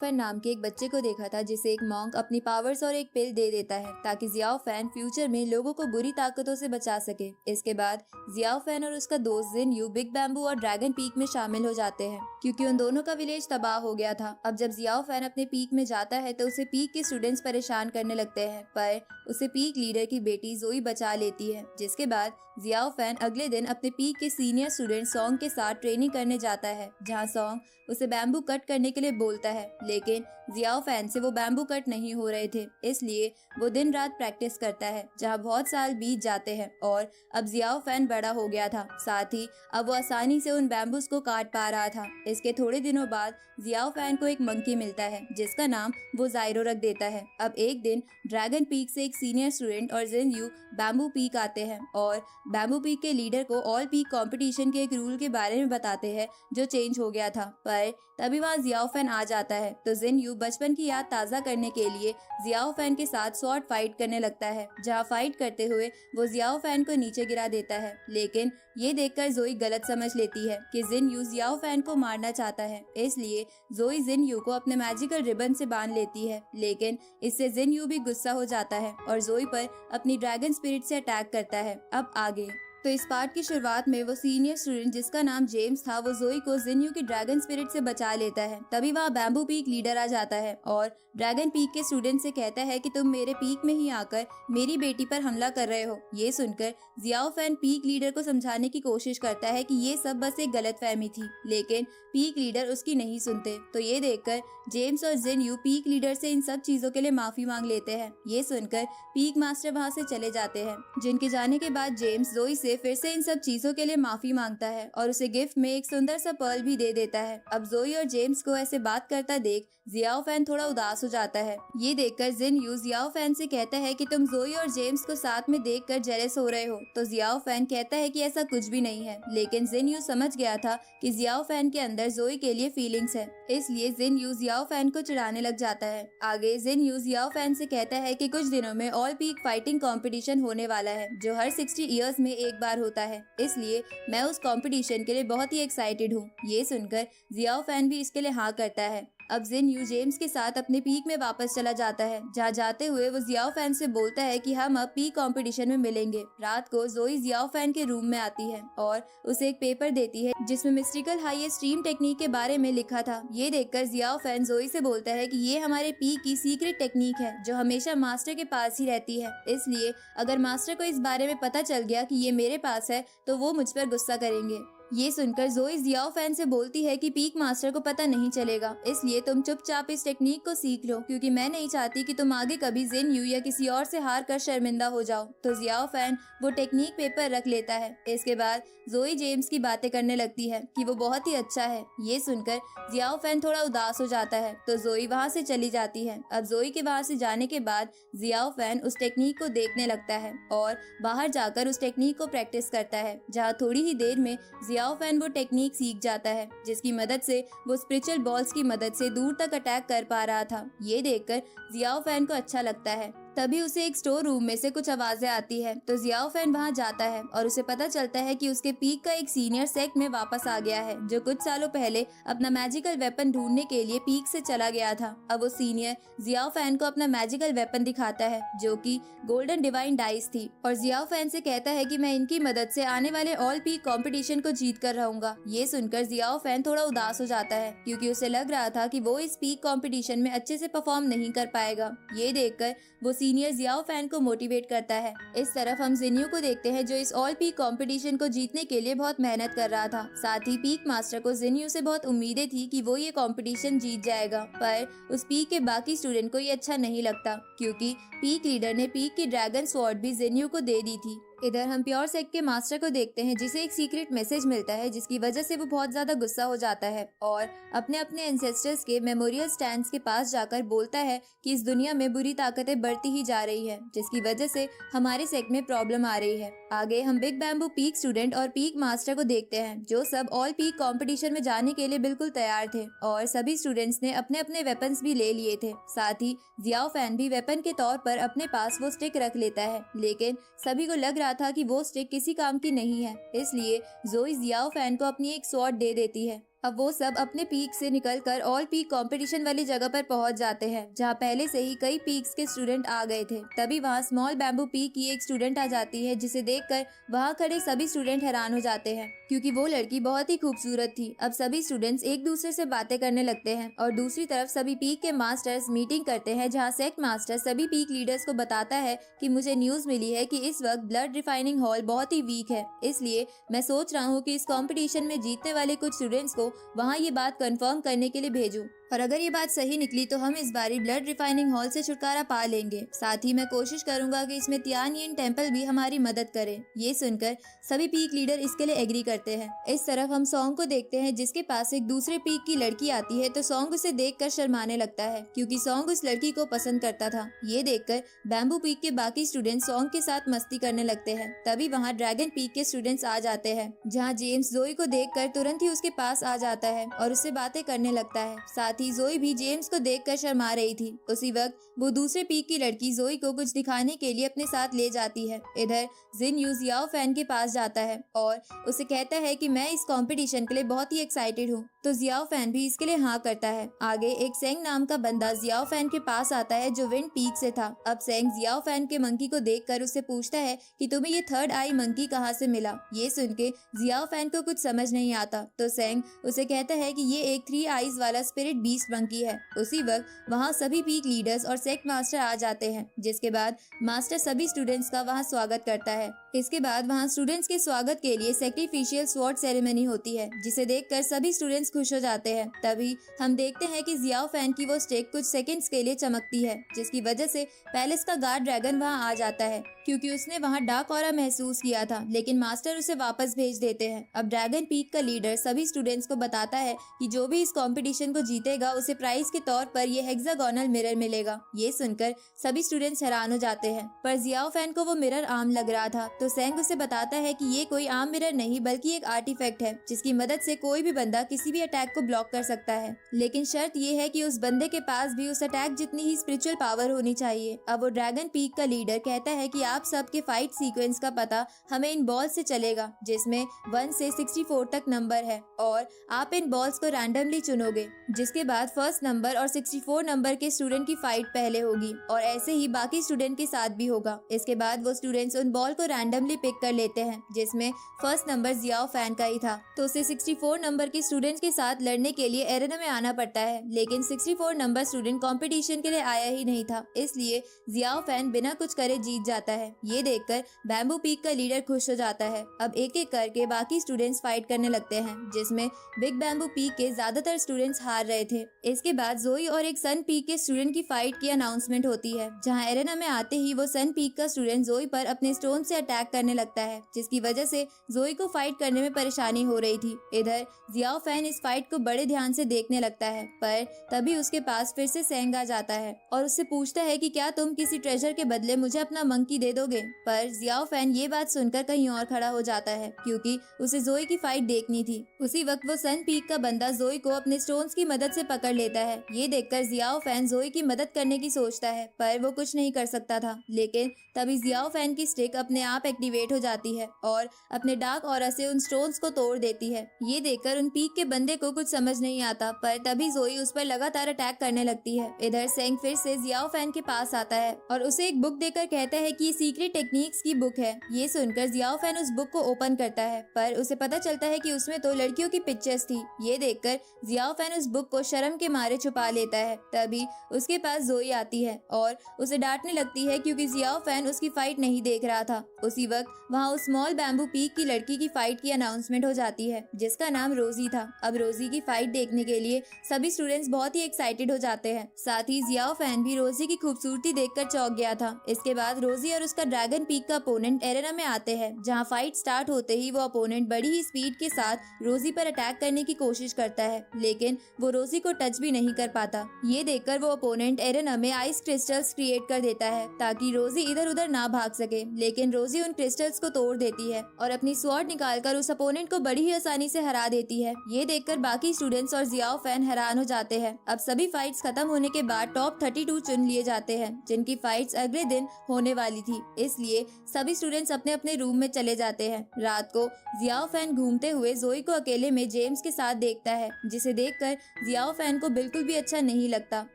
Fan नाम के एक बच्चे को देखा था जिसे एक मॉन्क अपनी पावर्स और एक पिल दे देता है ताकि जियाओ फैन फ्यूचर में लोगों को बुरी ताकतों से बचा सके। इसके बाद जियाओ फैन और उसका दोस्त जिन यू बिग बैम्बू और ड्रैगन पीक में शामिल हो जाते हैं क्योंकि उन दोनों का विलेज तबाह हो गया था। अब जब जियाओ फैन अपने पीक में जाता है तो उसे पीक के स्टूडेंट्स परेशान करने लगते हैं, पर उसे पीक लीडर की बेटी जोई बचा लेती है। जिसके बाद जियाओ फैन अगले दिन अपने पीक के सीनियर स्टूडेंट सॉन्ग के साथ ट्रेनिंग करने जाता है, जहाँ सॉन्ग उसे बैम्बू कट करने के लिए बोलता है, लेकिन जियाओ फैन से वो बैम्बू कट नहीं हो रहे थे, इसलिए वो दिन रात प्रैक्टिस करता है, जहाँ बहुत साल बीत जाते हैं और अब जियाओ फैन बड़ा हो गया था। साथ ही अब वो आसानी से उन बैम्बूज को काट पा रहा था। इसके थोड़े दिनों बाद जियाओ फैन को एक मंकी मिलता है जिसका नाम वो जायरो रख देता है। अब एक दिन ड्रैगन पीक से एक सीनियर स्टूडेंट और जिन यू बैम्बू पीक आते हैं और बैम्बू पीक के लीडर को ऑल पीक कंपटीशन के एक रूल के बारे में बताते हैं जो चेंज हो गया था। पर तभी वहाँ जियाओ फैन आ जाता है तो जिन यू बचपन की याद ताज़ा करने के लिए जियाओ फैन के साथ शॉर्ट फाइट करने लगता है, जहाँ फाइट करते हुए वो जियाओ फैन को नीचे गिरा देता है। लेकिन ये देखकर जोई गलत समझ लेती है कि जिन यू जियाओ फैन को मारना चाहता है, इसलिए जोई जिन यू को अपने मैजिकल रिबन से बांध लेती है। लेकिन इससे जिन यू भी गुस्सा हो जाता है और जोई पर अपनी ड्रैगन स्पिरिट से अटैक करता है। अब आगे तो इस पार्ट की शुरुआत में वो सीनियर स्टूडेंट जिसका नाम जेम्स था वो जोई को जिन्यू की ड्रैगन स्पिरिट से बचा लेता है। तभी वहाँ बैम्बू पीक लीडर आ जाता है और ड्रैगन पीक के स्टूडेंट से कहता है कि तुम मेरे पीक में ही आकर मेरी बेटी पर हमला कर रहे हो। ये सुनकर जियाओ फैन पीक लीडर को समझाने की कोशिश करता है कि ये सब बस एक गलतफहमी थी, लेकिन पीक लीडर उसकी नहीं सुनते। तो ये देखकर जेम्स और जिन्यू पीक लीडर से इन सब चीजों के लिए माफी मांग लेते हैं। ये सुनकर पीक मास्टर वहाँ से चले जाते हैं, जिनके जाने के बाद जेम्स जोई से फिर से इन सब चीजों के लिए माफी मांगता है और उसे गिफ्ट में एक सुंदर सा पर्ल भी दे देता है। अब जोई और जेम्स को ऐसे बात करता देख जियाओ फैन थोड़ा उदास हो जाता है। ये देखकर जिन यू जियाओ फैन से कहता है कि तुम जोई और जेम्स को साथ में देखकर जेलस हो रहे हो। तो जियाओ फैन कहता है कि ऐसा कुछ भी नहीं है, लेकिन जिन यू समझ गया था कि जियाओ फैन के अंदर जोई के लिए फीलिंग्स है, इसलिए जिन यू जियाओ फैन को चिढ़ाने लग जाता है। आगे जिन यू जियाओ फैन से कहता है कि कुछ दिनों में ऑल पीक फाइटिंग कंपटीशन होने वाला है जो हर 60 इयर्स में एक बार होता है, इसलिए मैं उस कंपटीशन के लिए बहुत ही एक्साइटेड हूँ। ये सुनकर जियाओ फैन भी इसके लिए हाँ करता है। अब जिन यू जेम्स के साथ अपने पीक में वापस चला जाता है, जहाँ जाते हुए वो जियाओ फैन से बोलता है कि हम अब पीक कंपटीशन में मिलेंगे। रात को जोई जियाओ फैन के रूम में आती है और उसे एक पेपर देती है जिसमें मिस्टिकल हाई स्ट्रीम टेक्निक के बारे में लिखा था। ये देखकर जियाओ फैन जोई से बोलता है कि ये हमारे पीक की सीक्रेट टेक्निक है जो हमेशा मास्टर के पास ही रहती है, इसलिए अगर मास्टर को इस बारे में पता चल गया कि ये मेरे पास है तो वो मुझ पर गुस्सा करेंगे। ये सुनकर जोई जियाओ फैन से बोलती है कि पीक मास्टर को पता नहीं चलेगा, इसलिए तुम चुपचाप इस टेक्निक को सीख लो क्योंकि मैं नहीं चाहती कि तुम आगे कभी जिन यू या किसी और से हार कर शर्मिंदा हो जाओ। तो जियाओ फैन वो टेक्निक पेपर रख लेता है। इसके बाद जोई जेम्स की बातें करने लगती है कि वो बहुत ही अच्छा है। ये सुनकर जियाओ फैन थोड़ा उदास हो जाता है तो जोई वहाँ से चली जाती है। अब जोई के वहाँ से जाने के बाद जियाओ फैन उस टेक्निक को देखने लगता है और बाहर जाकर उस टेक्निक को प्रैक्टिस करता है, जहाँ थोड़ी ही देर में जियाओ फैन वो टेक्निक सीख जाता है जिसकी मदद से वो स्पिरिचुअल बॉल्स की मदद से दूर तक अटैक कर पा रहा था। ये देखकर जियाओ फैन को अच्छा लगता है। तभी उसे एक स्टोर रूम में से कुछ आवाजें आती है तो जियाओ फैन वहां जाता है और उसे पता चलता है कि उसके पीक का एक सीनियर सेक्ट में वापस आ गया है जो कुछ सालों पहले अपना मैजिकल वेपन ढूंढने के लिए पीक से चला गया था। अब वो सीनियर जियाओ फैन को अपना मैजिकल वेपन दिखाता है जो कि गोल्डन डिवाइन डाइस थी और जियाओ फैन से कहता है कि मैं इनकी मदद से आने वाले ऑल पीक कंपटीशन को जीत कर रहूंगा। ये सुनकर जियाओ फैन थोड़ा उदास हो जाता है क्योंकि उसे लग रहा था कि वो इस पीक कंपटीशन में अच्छे से परफॉर्म नहीं कर पाएगा। ये देखकर वो सीनियर जियाओ फैन को मोटिवेट करता है। इस तरफ हम जिन्यू को देखते हैं जो इस ऑल पीक कंपटीशन को जीतने के लिए बहुत मेहनत कर रहा था। साथ ही पीक मास्टर को जिन्यू से बहुत उम्मीदें थी कि वो ये कंपटीशन जीत जाएगा, पर उस पीक के बाकी स्टूडेंट को ये अच्छा नहीं लगता क्योंकि पीक लीडर ने पीक की ड्रैगन स्वॉर्ड भी जिन्यू को दे दी थी। इधर हम प्योर सेक्ट के मास्टर को देखते हैं जिसे एक सीक्रेट मैसेज मिलता है जिसकी वजह से वो बहुत ज्यादा गुस्सा हो जाता है और अपने अपने एंसेस्टर्स के मेमोरियल स्टैंड्स के पास जाकर बोलता है कि इस दुनिया में बुरी ताकतें बढ़ती ही जा रही है जिसकी वजह से हमारे सेक्ट में प्रॉब्लम आ रही है। आगे हम बिग बैम्बू पीक स्टूडेंट और पीक मास्टर को देखते हैं जो सब ऑल पीक कंपटीशन में जाने के लिए बिल्कुल तैयार थे और सभी स्टूडेंट्स ने अपने अपने वेपन्स भी ले लिए थे। साथ ही जियाओ फैन भी वेपन के तौर पर अपने पास वो स्टिक रख लेता है, लेकिन सभी को लग रहा था कि वो स्टिक किसी काम की नहीं है, इसलिए जोई जियाओ फैन को अपनी एक स्वॉर्ड दे देती है। अब वो सब अपने पीक से निकलकर ऑल पीक कंपटीशन वाली जगह पर पहुंच जाते हैं, जहां पहले से ही कई पीक्स के स्टूडेंट आ गए थे। तभी वहां स्मॉल बैम्बू पीक की एक स्टूडेंट आ जाती है, जिसे देखकर वहां खड़े सभी स्टूडेंट हैरान हो जाते हैं, क्योंकि वो लड़की बहुत ही खूबसूरत थी। अब सभी स्टूडेंट्स एक दूसरे से बातें करने लगते हैं और दूसरी तरफ सभी पीक के मास्टर्स मीटिंग करते हैं, जहाँ सेक्ट मास्टर सभी पीक लीडर्स को बताता है कि मुझे न्यूज मिली है कि इस वक्त ब्लड रिफाइनिंग हॉल बहुत ही वीक है, इसलिए मैं सोच रहा हूँ कि इस कंपटीशन में जीतने वाले कुछ स्टूडेंट्स को वहाँ ये बात कंफर्म करने के लिए भेजूं, और अगर ये बात सही निकली तो हम इस बारी ब्लड रिफाइनिंग हॉल से छुटकारा पा लेंगे। साथ ही मैं कोशिश करूंगा कि इसमें तियानयिन टेम्पल भी हमारी मदद करे। ये सुनकर सभी पीक लीडर इसके लिए एग्री करते हैं। इस तरफ हम सॉन्ग को देखते हैं, जिसके पास एक दूसरे पीक की लड़की आती है, तो सॉन्ग उसे देखकर शर्माने लगता है, क्योंकि सॉन्ग उस लड़की को पसंद करता था। ये देखकर बैम्बू पीक के बाकी स्टूडेंट सॉन्ग के साथ मस्ती करने लगते हैं। तभी वहाँ ड्रैगन पीक के स्टूडेंट्स आ जाते हैं, जहाँ जेम्स जोई को देखकर तुरंत ही उसके पास आ जाता है और उससे बातें करने लगता है। साथ ही जोई भी जेम्स को देखकर शर्मा रही थी। उसी वक्त वो दूसरे पीक की लड़की जोई को कुछ दिखाने के लिए अपने साथ ले जाती है। इधर जिन यू जियाओ फैन के पास जाता है और उसे कहता है कि मैं इस कंपटीशन के लिए बहुत ही एक्साइटेड हूँ, तो जियाओ फैन भी इसके लिए हाँ करता है। आगे एक सेंग नाम का बंदा जियाओ फैन के पास आता है, जो विंड पीक से था। अब सेंग जियाओ फैन के मंकी को देखकर उससे पूछता है कि तुम्हें ये थर्ड आई मंकी कहाँ से मिला। ये सुन के जियाओ फैन को कुछ समझ नहीं आता, तो सेंग उसे कहता है कि ये एक 3 आईज वाला स्पिरिट बीस्ट मंकी है। उसी वक्त वहाँ सभी पीक लीडर्स और सेक्ट मास्टर आ जाते हैं, जिसके बाद मास्टर सभी स्टूडेंट्स का वहाँ स्वागत करता है। इसके बाद वहाँ स्टूडेंट्स के स्वागत के लिए सैक्रिफिशियल स्वॉर्ड सेरेमनी होती है, जिसे देखकर सभी स्टूडेंट्स खुश हो जाते हैं। तभी हम देखते हैं कि जियाओ फैन की वो स्टिक कुछ सेकंड्स के लिए चमकती है, जिसकी वजह से पैलेस का गार्ड ड्रैगन वहाँ आ जाता है, क्योंकि उसने वहाँ डार्क ऑरा महसूस किया था, लेकिन मास्टर उसे वापस भेज देते हैं। अब ड्रैगन पीक का लीडर सभी स्टूडेंट्स को बताता है कि जो भी इस कंपटीशन को जीतेगा उसे प्राइज के तौर पर ये हेक्सागोनल मिरर मिलेगा। ये सुनकर सभी स्टूडेंट्स हैरान हो जाते हैं, पर जियाओ फैन को वो मिरर आम लग रहा था, तो सेंग उसे बताता है कि ये कोई आम मिरर नहीं बल्कि एक आर्टिफैक्ट है, जिसकी मदद से कोई भी बंदा किसी भी अटैक को ब्लॉक कर सकता है, लेकिन शर्त ये है कि उस बंदे के पास भी उस अटैक जितनी ही स्पिरिचुअल पावर होनी चाहिए। अब वो ड्रैगन पीक का लीडर कहता है कि आप सबके फाइट सीक्वेंस का पता हमें इन बॉल्स से चलेगा, जिसमें 1 से 64 तक नंबर है, और आप इन बॉल्स को रैंडमली चुनोगे, जिसके बाद फर्स्ट नंबर और 64 नंबर के स्टूडेंट की फाइट पहले होगी, और ऐसे ही बाकी स्टूडेंट के साथ भी होगा। इसके बाद वो स्टूडेंट्स उन बॉल को रैंडमली पिक कर लेते हैं, जिसमें फर्स्ट नंबर जियाओ फैन का ही था, तो उसे 64 नंबर के स्टूडेंट्स के साथ लड़ने के लिए एरेना में आना पड़ता है, लेकिन 64 नंबर स्टूडेंट कंपटीशन के लिए आया ही नहीं था, इसलिए जियाओ फैन बिना कुछ करे जीत जाता है। ये देखकर बैम्बू पीक का लीडर खुश हो जाता है। अब एक एक करके बाकी स्टूडेंट्स फाइट करने लगते हैं, जिसमें बिग बैम्बू पीक के ज्यादातर स्टूडेंट्स हार रहे थे। इसके बाद जोई और एक सन पीक के स्टूडेंट की फाइट की अनाउंसमेंट होती है, जहां एरेना में आते ही वो सन पीक का स्टूडेंट जोई पर अपने स्टोन से अटैक करने लगता है, जिसकी वजह से जोई को फाइट करने में परेशानी हो रही थी। इधर जियाओ फैन इस फाइट को बड़े ध्यान से देखने लगता है, पर तभी उसके पास फिर से सेंग आ जाता है और उससे पूछता है कि क्या तुम किसी ट्रेजर के बदले मुझे अपना मंकी दे दोगे। पर जियाओ फैन ये बात सुनकर कहीं और खड़ा हो जाता है, क्योंकि उसे जोई की फाइट देखनी थी। उसी वक्त वो सन पीक का बंदा जोई को अपने स्टोन्स की मदद से पकड़ लेता है। ये देखकर जियाओ फैन जोई की मदद करने की सोचता है, पर वो कुछ नहीं कर सकता था। लेकिन तभी जियाओ फैन की स्टिक अपने आप एक्टिवेट हो जाती है और अपने डार्क ऑरा से उन स्टोन्स को तोड़ देती है। ये देखकर उन पीक के बंदे को कुछ समझ नहीं आता, पर तभी जोई उस पर लगातार अटैक करने लगती है। इधर सेंग फिर से जियाओ फैन के पास आता है और उसे एक बुक देकर कहता है कि ये सीक्रेट टेक्निक्स की बुक है। ये सुनकर जियाओ फैन उस बुक को ओपन करता है, पर उसे पता चलता है कि उसमें तो लड़कियों की पिक्चर्स थी। ये देखकर जियाओ फैन उस बुक को शर्म के मारे छुपा लेता है। तभी उसके पास जोई आती है और उसे डांटने लगती है, क्योंकि जियाओ फैन उसकी फाइट नहीं देख रहा था। उसी वक्त वहाँ उस स्मॉल बैम्बू पीक की लड़की की फाइट की अनाउंसमेंट हो जाती है, जिसका नाम रोजी था। अब रोजी की फाइट देखने के लिए सभी स्टूडेंट्स बहुत ही एक्साइटेड हो जाते हैं। साथ ही जियाओ फैन भी रोजी की खूबसूरती देखकर चौंक गया था। इसके बाद रोजी और उसका ड्रैगन पीक का अपोनेंट एरेना में आते हैं, जहां फाइट स्टार्ट होते ही वो अपोनेंट बड़ी ही स्पीड के साथ रोजी पर अटैक करने की कोशिश करता है, लेकिन वो रोजी को टच भी नहीं कर पाता। ये देखकर वो अपोनेंट एरेना में आइस क्रिस्टल्स क्रिएट कर देता है, ताकि रोजी इधर उधर ना भाग सके, लेकिन रोजी उन क्रिस्टल्स को तोड़ देती है और अपनी स्वॉर्ड निकालकर उस अपोनेंट को बड़ी ही आसानी से हरा देती है। ये देखकर बाकी स्टूडेंट्स और जियाओ फैन हैरान हो जाते हैं। अब सभी फाइट्स खत्म होने के बाद टॉप 32 चुन लिए जाते हैं, जिनकी फाइट्स अगले दिन होने वाली थी। थी, इसलिए सभी स्टूडेंट्स अपने अपने रूम में चले जाते हैं। रात को जियाओ फैन घूमते हुए जोई को अकेले में जेम्स के साथ देखता है, जिसे देखकर जियाओ फैन को बिल्कुल भी अच्छा नहीं लगता,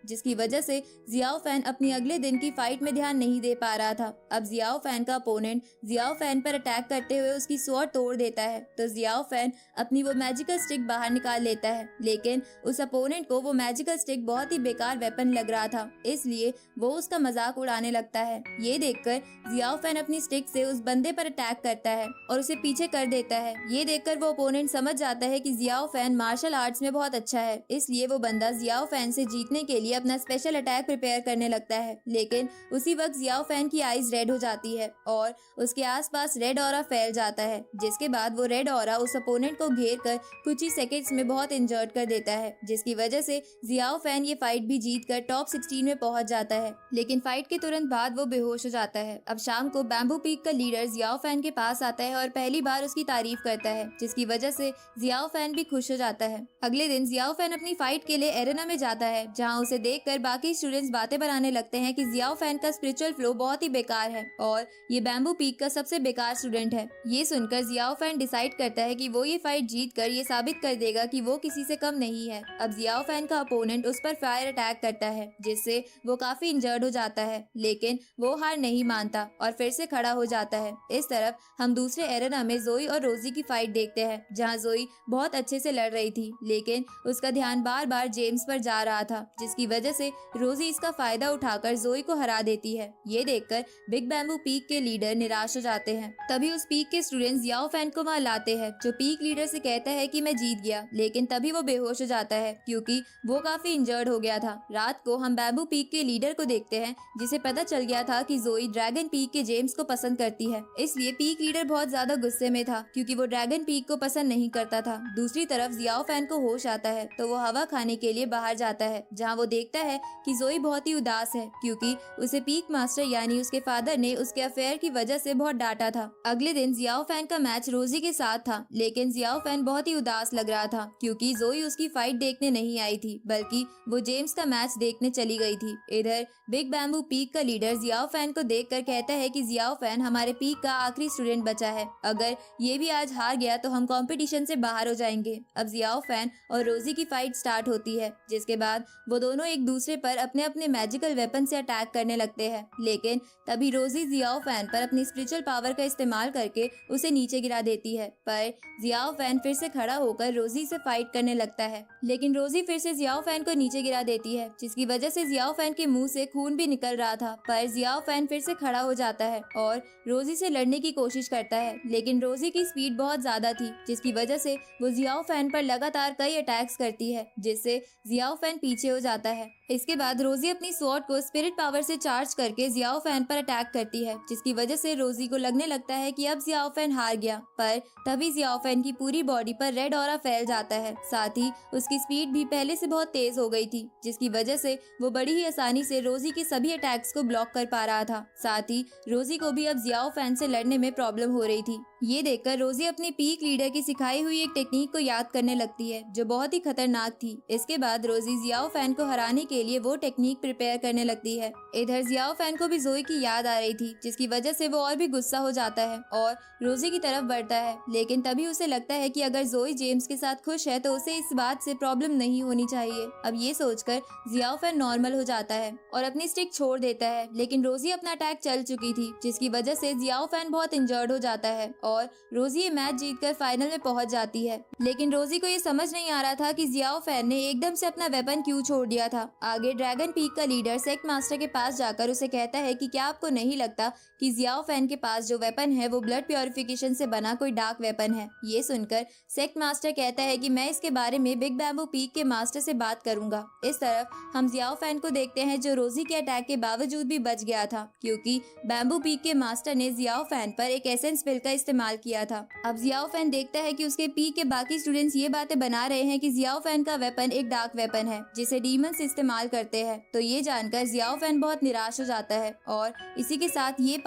जिसकी वजह से जियाओ फैन अपनी अगले दिन की फाइट में ध्यान नहीं दे पा रहा था। अब जियाओ फैन का अपोनेंट जियाओ फैन पर अटैक करते हुए उसकी स्वॉर्ड तोड़ देता है, तो जियाओ फैन अपनी वो मैजिकल स्टिक बाहर निकाल लेता है, लेकिन उस अपोनेंट को वो मैजिकल स्टिक बहुत ही बेकार वेपन लग रहा था, इसलिए वो उसका मजाक उड़ाने लगता है। ये देखकर जियाओ फैन अपनी स्टिक से उस बंदे पर अटैक करता है और उसे पीछे कर देता है। ये देखकर वो अपोनेंट समझ जाता है कि जियाओ फैन मार्शल आर्ट्स में बहुत अच्छा है, इसलिए वो बंदा जियाओ फैन से जीतने के लिए अपना स्पेशल अटैक प्रिपेयर करने लगता है। लेकिन उसी वक्त जियाओ फैन की आईज रेड हो जाती है और उसके आसपास रेड ऑरा फैल जाता है, जिसके बाद वो रेड ऑरा उस अपोनेंट को घेर कर कुछ ही सेकंड्स में बहुत इंजर्ड कर देता है, जिसकी वजह से जियाओ फैन ये फाइट भी जीत कर टॉप 16 में पहुंच जाता है। लेकिन फाइट के तुरंत बाद वो बेहोश हो जाता है। अब शाम को बैम्बू पीक का लीडर जियाओ फैन के पास आता है और पहली बार उसकी तारीफ करता है, जिसकी वजह से जियाओ फैन भी खुश हो जाता है। अगले दिन जियाओ फैन अपनी फाइट के लिए एरेना में जाता है, जहां उसे देखकर बाकी स्टूडेंट्स बातें बनाने लगते हैं कि जियाओ फैन का स्पिरिचुअल फ्लो बहुत ही बेकार है और ये बैम्बू पीक का सबसे बेकार स्टूडेंट है। ये सुनकर जियाओ फैन डिसाइड करता है कि वो ये फाइट जीत कर ये साबित कर देगा कि वो किसी से कम नहीं है। अब जियाओ फैन का अपोनेंट उस पर फायर अटैक करता है, जिससे वो काफी इंजर्ड हो जाता है, लेकिन वो हार नहीं मानता और फिर से खड़ा हो जाता है। इस तरफ हम दूसरे एरेना में जोई और रोजी की फाइट देखते हैं, जहां जोई बहुत अच्छे से लड़ रही थी, लेकिन उसका ध्यान बार बार जेम्स पर जा रहा था, जिसकी वजह से रोजी इसका फायदा उठाकर जोई को हरा देती है। ये देखकर बिग बैम्बू पीक के लीडर निराश हो जाते हैं। तभी उस पीक के स्टूडेंट्स जियाओ फैन को वहां लाते हैं, जो पीक लीडर से कहता है कि मैं जीत गया, लेकिन तभी वो बेहोश हो जाता है क्योंकि वो काफी इंजर्ड हो गया था। रात को हम बैम्बू पीक के लीडर को देखते हैं, जिसे पता चल गया था कि जोई ड्रैगन पीक के जेम्स को पसंद करती है, इसलिए पीक लीडर बहुत ज्यादा गुस्से में था क्योंकि वो ड्रैगन पीक को पसंद नहीं करता था। दूसरी तरफ जियाओ फैन को होश आता है, तो वो हवा खाने के लिए बाहर जाता है, जहाँ वो देखता है कि जोई बहुत ही उदास है क्योंकि उसे पीक मास्टर यानी उसके फादर ने उसके अफेयर की वजह से बहुत डांटा था। अगले दिन जियाओ फैन का मैच रोजी के साथ था, लेकिन जियाओ फैन बहुत ही उदास लग रहा था क्योंकि जोई उसकी फाइट देखने नहीं आई थी, बल्कि वो जेम्स का मैच देखने चली गई थी। इधर बिग बैम्बू पीक का लीडर जियाओ फैन को देखकर कहता है कि जियाओ फैन हमारे पीक का आखिरी स्टूडेंट बचा है, अगर ये भी आज हार गया तो हम कंपटीशन से बाहर हो जाएंगे। अब जियाओ फैन और रोजी की फाइट स्टार्ट होती है, जिसके बाद वो दोनों एक दूसरे पर अपने अपने मैजिकल वेपन से अटैक करने लगते हैं, लेकिन तभी रोजी जियाओ फैन पर अपनी स्पिरिचुअल पावर का इस्तेमाल करके उसे नीचे गिरा देती है। पर जियाओ फैन फिर से खड़ा होकर रोजी से फाइट करने लगता है, लेकिन रोजी फिर से जियाओ फैन को नीचे गिरा देती है, जिसकी वजह से जियाओ फैन के मुंह से खून भी निकल रहा था। पर जियाओ फैन फिर से खड़ा हो जाता है और रोजी से लड़ने की कोशिश करता है, लेकिन रोजी की स्पीड बहुत ज्यादा थी, जिसकी वजह से वो जियाओ फैन पर लगातार कई अटैक्स करती है, जिससे जियाओ फैन पीछे हो जाता है। इसके बाद रोजी अपनी स्वॉर्ड को स्पिरिट पावर से चार्ज करके जियाओ फैन पर अटैक करती है, जिसकी वजह से रोजी को लगने लगता है कि अब जियाओ फैन हार गया। पर तभी जियाओ फैन की पूरी बॉडी पर रेड ऑरा फैल जाता है, साथ ही उसकी स्पीड भी पहले से बहुत तेज हो गई थी, जिसकी वजह से वो बड़ी ही आसानी से रोजी के सभी अटैक्स को ब्लॉक कर पा रहा था। साथ ही रोजी को भी अब जियाओ फैन से लड़ने में प्रॉब्लम हो रही थी। ये देखकर रोजी अपनी पीक लीडर की सिखाई हुई एक टेक्निक को याद करने लगती है, जो बहुत ही खतरनाक थी। इसके बाद रोजी जियाओ फैन को हराने के लिए वो टेक्निक प्रिपेयर करने लगती है। इधर जियाओ फैन को भी जोई की याद आ रही थी, जिसकी वजह से वो और भी गुस्सा हो जाता है और रोजी की तरफ बढ़ता है, लेकिन तभी उसे लगता है कि अगर जोई जेम्स के साथ खुश है तो उसे इस बात से प्रॉब्लम नहीं होनी चाहिए। अब ये सोचकर जियाओ फैन नॉर्मल हो जाता है और अपनी स्टिक छोड़ देता है, लेकिन रोजी अपना अटैक चल चुकी थी, जिसकी वजह से जियाओ फैन बहुत इंजर्ड हो जाता है और रोजी ये मैच जीतकर फाइनल में पहुंच जाती है। लेकिन रोजी को ये समझ नहीं आ रहा था कि जियाओ फैन ने एकदम से अपना वेपन क्यों छोड़ दिया था। आगे ड्रैगन पीक का लीडर सेक्ट मास्टर के पास जाकर उसे कहता है कि क्या आपको नहीं लगता कि जियाओ फैन के पास जो वेपन है वो ब्लड प्योरिफिकेशन से बना कोई डार्क वेपन है। ये सुनकर सेक्ट मास्टर कहता है कि मैं इसके बारे में बिग बैम्बू पीक के मास्टर से बात करूंगा। इस तरफ हम जियाओ फैन को देखते हैं, जो रोजी के अटैक के बावजूद भी बच गया था, क्योंकि बैम्बू पीक के मास्टर ने जियाओ फैन पर एक एसेंस पिल का इस्तेमाल किया था। अब जियाओ फैन देखता है कि उसके पीक के बाकी स्टूडेंट्स ये बातें बना रहे हैं कि जियाओ फैन का वेपन एक डार्क वेपन है, जिसे डीमंस इस्तेमाल करते हैं। तो ये जानकर जियाओ फैन बहुत निराश हो जाता है और इसी के साथ ये